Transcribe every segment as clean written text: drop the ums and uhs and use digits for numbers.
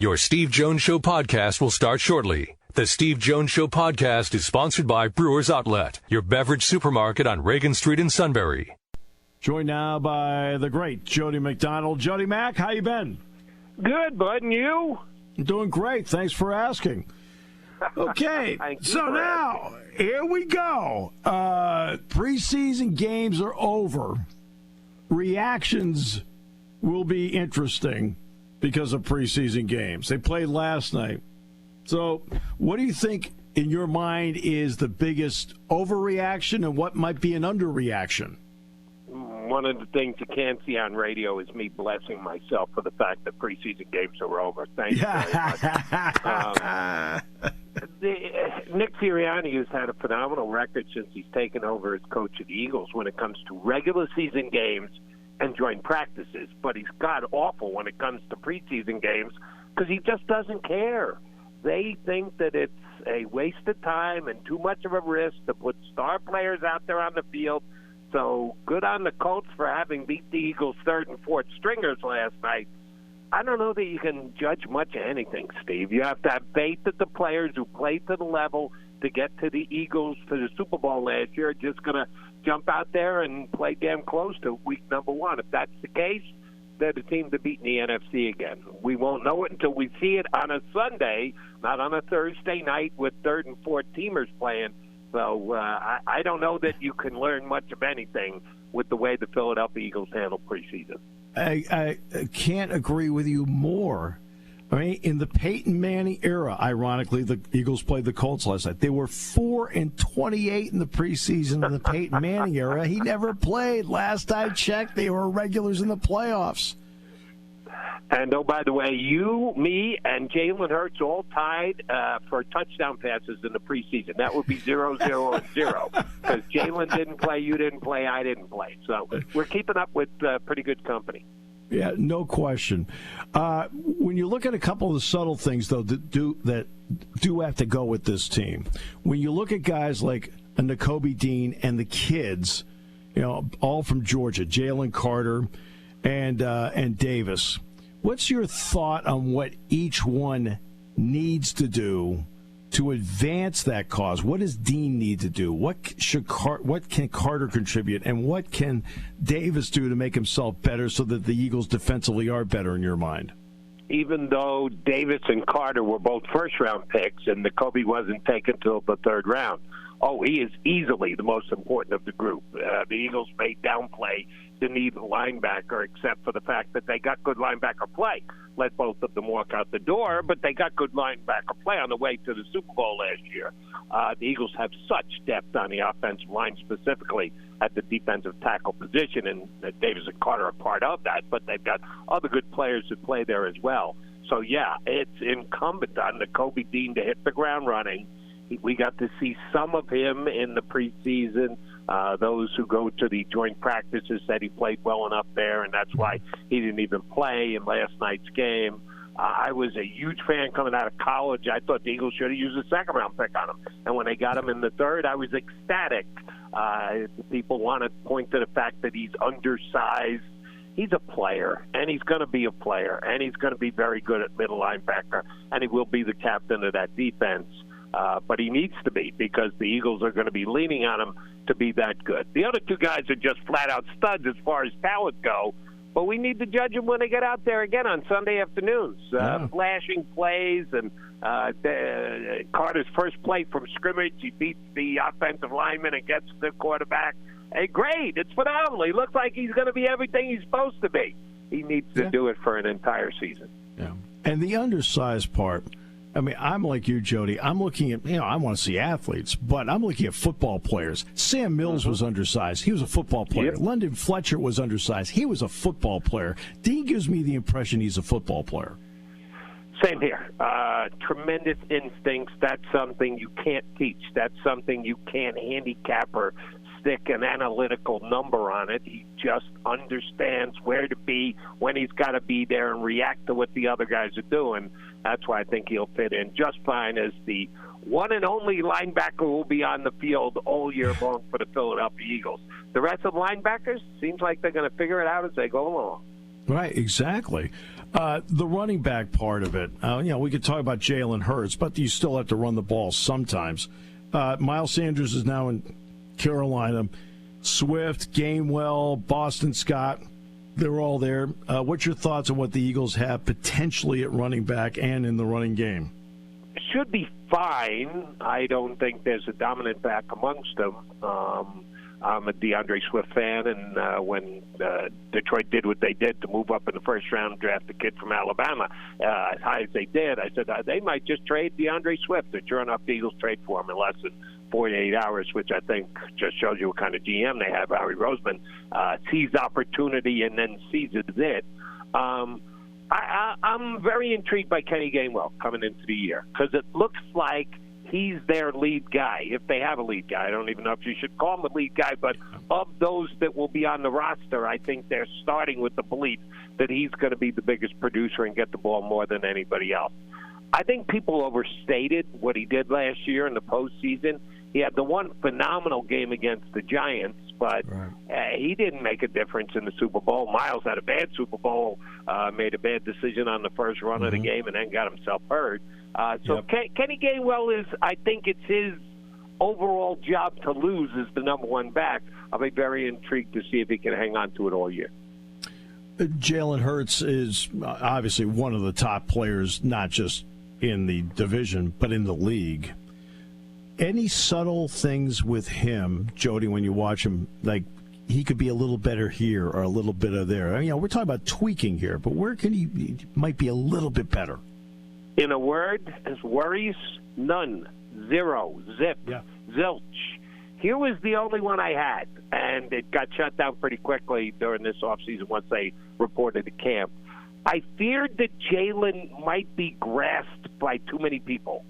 Your Steve Jones Show podcast will start shortly. The Steve Jones Show podcast is sponsored by Brewers Outlet, your beverage supermarket on Reagan Street in Sunbury. Joined now by the great Jody McDonald. Jody Mac, how you been? Good, bud, and you? I'm doing great. Thanks for asking. Okay, so now, here we go. Preseason games are over. Reactions will be interesting because of preseason games. They played last night. So what do you think, in your mind, is the biggest overreaction and what might be an underreaction? One of the things you can't see on radio is me blessing myself for the fact that preseason games are over. Thank you very much. Nick Sirianni has had a phenomenal record since he's taken over as coach of the Eagles when it comes to regular season games and joint practices, but he's god-awful when it comes to preseason games because he just doesn't care. They think that it's a waste of time and too much of a risk to put star players out there on the field. So good on the Colts for having beat the Eagles' third and fourth stringers last night. I don't know that you can judge much of anything, Steve. You have to have faith that the players who played to the level to get to the Eagles to the Super Bowl last year are just going to jump out there and play damn close to week number one. If that's the case, they're the team to beat in the NFC again. We won't know it until we see it on a Sunday, not on a Thursday night with third and fourth teamers playing. So I don't know that you can learn much of anything with the way the Philadelphia Eagles handle preseason. I can't agree with you more. I mean, in the Peyton Manning era, ironically, the Eagles played the Colts last night. They were 4-28 in the preseason in the Peyton Manning era. He never played. Last I checked, they were regulars in the playoffs. And, oh, by the way, you, me, and Jalen Hurts all tied for touchdown passes in the preseason. That would be 0, 0, and 0 because Jalen didn't play, you didn't play, I didn't play. So we're keeping up with pretty good company. Yeah, no question. When you look at a couple of the subtle things, though, that do have to go with this team, when you look at guys like Nakobe Dean and the kids, you know, all from Georgia, Jalen Carter and Davis, what's your thought on what each one needs to do to advance that cause? What does Dean need to do? What can Carter contribute? And what can Davis do to make himself better so that the Eagles defensively are better in your mind? Even though Davis and Carter were both first-round picks and Nakobe wasn't taken till the third round, he is easily the most important of the group. The Eagles may downplay the need of a linebacker, except for the fact that they got good linebacker play. Let both of them walk out the door, but they got good linebacker play on the way to the Super Bowl last year. The Eagles have such depth on the offensive line, specifically at the defensive tackle position, and Davis and Carter are part of that, but they've got other good players who play there as well. So, yeah, it's incumbent on Nakobe Dean to hit the ground running. We got to see some of him in the preseason. Those who go to the joint practices said he played well enough there, and that's why he didn't even play in last night's game. I was a huge fan coming out of college. I thought the Eagles should have used a second-round pick on him. And when they got him in the third, I was ecstatic. People want to point to the fact that he's undersized. He's a player, and he's going to be a player, and he's going to be very good at middle linebacker, and he will be the captain of that defense. But he needs to be because the Eagles are going to be leaning on him to be that good. The other two guys are just flat-out studs as far as talent go, but we need to judge them when they get out there again on Sunday afternoons. Flashing plays and Carter's first play from scrimmage, he beats the offensive lineman and gets the quarterback. Hey, great. It's phenomenal. He looks like he's going to be everything he's supposed to be. He needs to do it for an entire season. Yeah. And the undersized part, I mean, I'm like you, Jody. I'm looking at, I want to see athletes, but I'm looking at football players. Sam Mills was undersized. He was a football player. Yep. London Fletcher was undersized. He was a football player. Dean gives me the impression he's a football player. Same here. Tremendous instincts. That's something you can't teach. That's something you can't handicap or stick an analytical number on it. He just understands where to be, when he's got to be there, and react to what the other guys are doing. That's why I think he'll fit in just fine as the one and only linebacker who will be on the field all year long for the Philadelphia Eagles. The rest of the linebackers seems like they're going to figure it out as they go along. Right, exactly. The running back part of it, we could talk about Jalen Hurts, but you still have to run the ball sometimes. Miles Sanders is now in Carolina. Swift, Gainwell, Boston Scott, they're all there. What's your thoughts on what the Eagles have potentially at running back and in the running game? Should be fine. I don't think there's a dominant back amongst them. I'm a DeAndre Swift fan, and when Detroit did what they did to move up in the first round and draft a kid from Alabama, as high as they did, I said they might just trade DeAndre Swift. And sure enough, the Eagles trade for him in less than 48 hours, which I think just shows you what kind of GM they have. Howie Roseman sees opportunity and then seizes it. I'm very intrigued by Kenny Gainwell coming into the year because it looks like he's their lead guy, if they have a lead guy. I don't even know if you should call him a lead guy, but of those that will be on the roster, I think they're starting with the belief that he's going to be the biggest producer and get the ball more than anybody else. I think people overstated what he did last year in the postseason. He had the one phenomenal game against the Giants, but he didn't make a difference in the Super Bowl. Miles had a bad Super Bowl, made a bad decision on the first run of the game, and then got himself hurt. Kenny Gainwell I think it's his overall job to lose as the number one back. I'll be very intrigued to see if he can hang on to it all year. Jalen Hurts is obviously one of the top players, not just in the division, but in the league. Any subtle things with him, Jody, when you watch him, like he could be a little better here or a little bit of there? We're talking about tweaking here, but where can he might be a little bit better? In a word, his worries, none, zero, zip, zilch. Here was the only one I had, and it got shut down pretty quickly during this offseason once they reported to camp. I feared that Jalen might be grasped by too many people,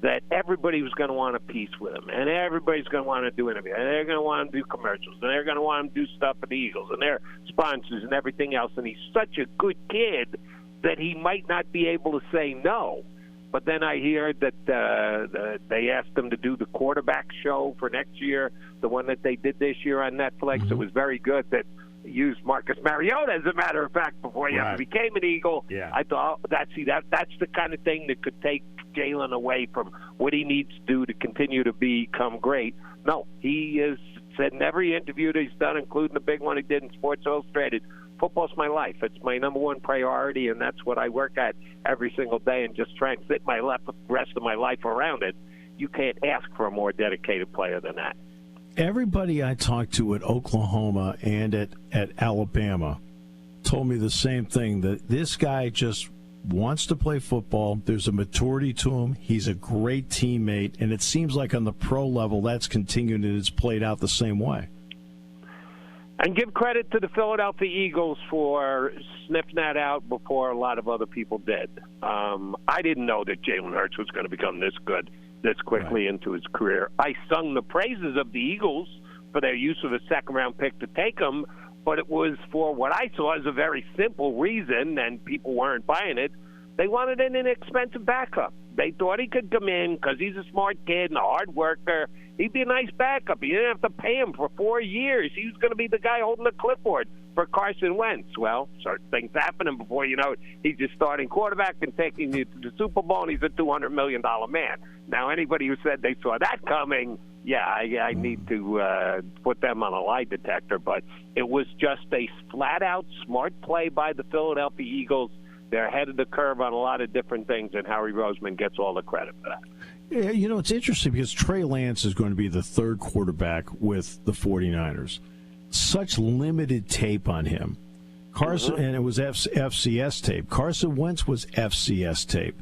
that everybody was going to want a piece with him, and everybody's going to want to do interviews, and they're going to want to do commercials, and they're going to want to do stuff for the Eagles and their sponsors and everything else. And he's such a good kid that he might not be able to say no. But then I hear that they asked him to do the quarterback show for next year, the one that they did this year on Netflix. It was very good. That used Marcus Mariota, as a matter of fact, before he ever became an Eagle. I thought that's the kind of thing that could take Jalen away from what he needs to do to continue to become great. No, he has said in every interview that he's done, including the big one he did in Sports Illustrated, football's my life. It's my number one priority, and that's what I work at every single day, and just try and fit my rest of my life around it. You can't ask for a more dedicated player than that. Everybody I talked to at Oklahoma and at Alabama told me the same thing, that this guy just wants to play football. There's a maturity to him. He's a great teammate, and it seems like on the pro level that's continued and it's played out the same way. And give credit to the Philadelphia Eagles for sniffing that out before a lot of other people did. I didn't know that Jalen Hurts was going to become this good this quickly into his career. I sung the praises of the Eagles for their use of a second-round pick to take him, but it was for what I saw as a very simple reason, and people weren't buying it. They wanted an inexpensive backup. They thought he could come in because he's a smart kid and a hard worker. He'd be a nice backup. You didn't have to pay him for 4 years. He was going to be the guy holding the clipboard for Carson Wentz. Well, certain things happen, and before you know it, he's just starting quarterback and taking you to the Super Bowl, and he's a $200 million man. Now, anybody who said they saw that coming, I need to put them on a lie detector. But it was just a flat-out smart play by the Philadelphia Eagles. They're ahead of the curve on a lot of different things, and Howie Roseman gets all the credit for that. Yeah, it's interesting because Trey Lance is going to be the third quarterback with the 49ers. Such limited tape on him. Carson, and it was FCS tape. Carson Wentz was FCS tape.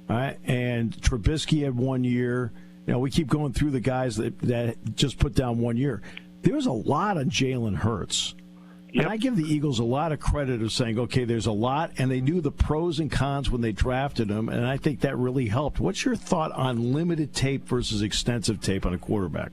Right? And Trubisky had 1 year. We keep going through the guys that just put down 1 year. There's a lot of Jalen Hurts. Yep. And I give the Eagles a lot of credit of saying, okay, there's a lot, and they knew the pros and cons when they drafted him, and I think that really helped. What's your thought on limited tape versus extensive tape on a quarterback?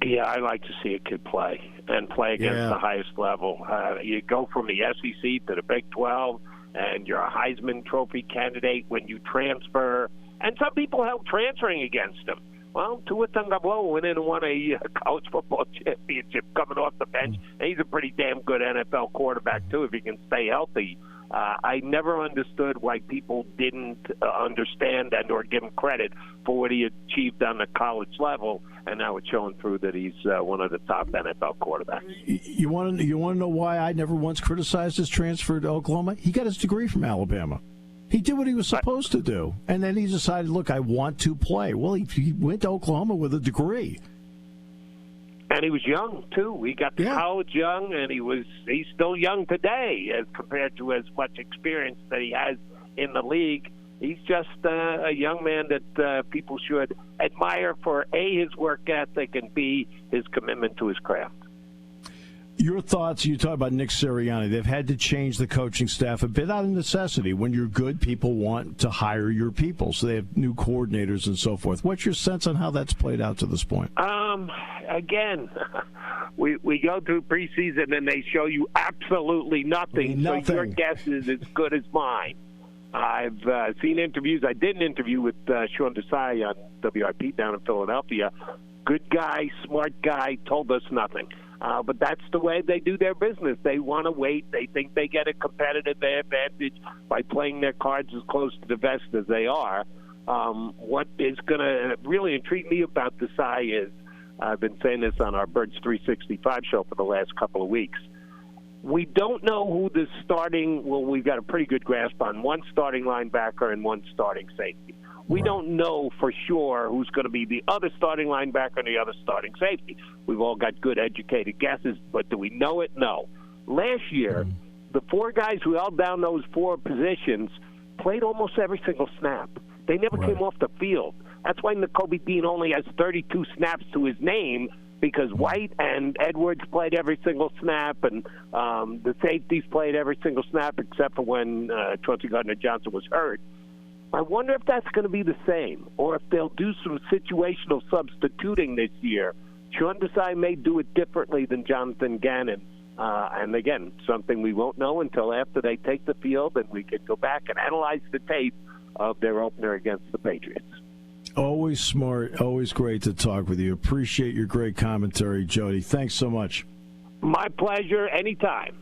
Yeah, I like to see a kid play and play against the highest level. You go from the SEC to the Big 12, and you're a Heisman Trophy candidate when you transfer, and some people help transferring against him. Well, Tua Tagovailoa went in and won a college football championship coming off the bench, and he's a pretty damn good NFL quarterback, too, if he can stay healthy I never understood why people didn't understand and or give him credit for what he achieved on the college level, and now it's showing through that he's one of the top NFL quarterbacks. You want to know why I never once criticized his transfer to Oklahoma? He got his degree from Alabama. He did what he was supposed to do, and then he decided, look, I want to play. Well, he went to Oklahoma with a degree. And he was young, too. He got to college young, and he's still young today as compared to as much experience that he has in the league. He's just a young man that people should admire for, A, his work ethic, and B, his commitment to his craft. Your thoughts, you talk about Nick Sirianni. They've had to change the coaching staff a bit out of necessity. When you're good, people want to hire your people, so they have new coordinators and so forth. What's your sense on how that's played out to this point? Again, we go through preseason and they show you absolutely nothing. So your guess is as good as mine. I've seen interviews. I did an interview with Sean Desai on WIP down in Philadelphia. Good guy, smart guy, told us nothing. But that's the way they do their business. They want to wait. They think they get a competitive advantage by playing their cards as close to the vest as they are. What is going to really intrigue me about Desai is, I've been saying this on our Birds 365 show for the last couple of weeks, we don't know who the starting, well, we've got a pretty good grasp on one starting linebacker and one starting safety. We don't know for sure who's going to be the other starting linebacker and the other starting safety. We've all got good educated guesses, but do we know it? No. Last year, the four guys who held down those four positions played almost every single snap. They never came off the field. That's why Nakobe Dean only has 32 snaps to his name, because White and Edwards played every single snap, and the safeties played every single snap except for when Chauncey Gardner-Johnson was hurt. I wonder if that's going to be the same, or if they'll do some situational substituting this year. Sean Desai may do it differently than Jonathan Gannon. And again, something we won't know until after they take the field and we can go back and analyze the tape of their opener against the Patriots. Always smart, always great to talk with you. Appreciate your great commentary, Jody. Thanks so much. My pleasure, anytime.